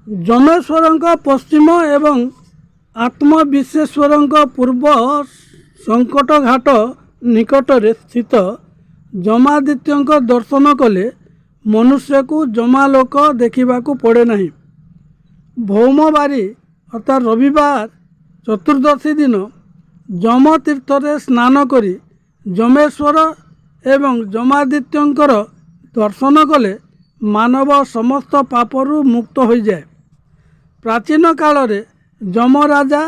जमेश्वर पश्चिम एवं आत्मविश्वेश्वर पूर्व संकट घाट निकटरे स्थित जमादित्य दर्शन कले मनुष्य को जमालोक देखा पड़े नहीं। भौमवारी अर्थात रविवार चतुर्दशी दिन जम तीर्थरे स्नान करी जमेश्वर एवं जमादित्यंकर दर्शन कले मानव समस्त पापरू मुक्त हो जाए। प्राचीन काल रे जमराजा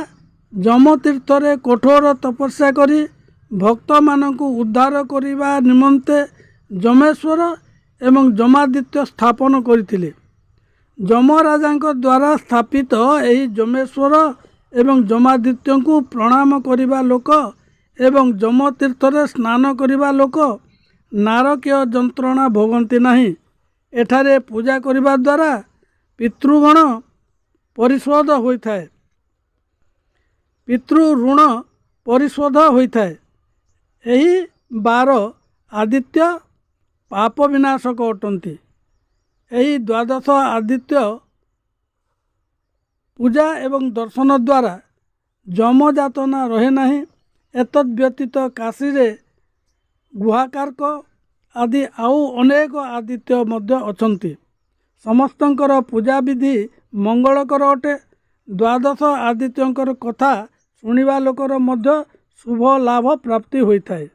जमतीर्थरे कठोर तपस्या करी भक्त मानक उद्धार करने निमंते जमेश्वर एवं जमादित्य स्थापन करथिले। जमराजा द्वारा स्थापित यही जमेश्वर एवं जमादित्य को प्रणाम करिबा लोक एवं जमतीर्थरे स्नान करिबा लोक नारकीय जंत्रणा भोगंती नहीं। एठारे पूजा करिबा द्वारा पितृगण परिशोध होता है, पितृ ऋण परिशोध होता है। यही 12 आदित्य पाप विनाशक अटंती। यही 12 आदित्य पूजा एवं दर्शन द्वारा जम जातना रहे नहीं। एतद् व्यतीत काशी रे गुहाकारक आदि आउ अनेक आदित्य मध्य अछंती। समस्तंकर पूजा विधि मंगलकर अटे। 12 आदित्यंकर कथा शुणिबा लोकर मध्य शुभ लाभ प्राप्ति होता है।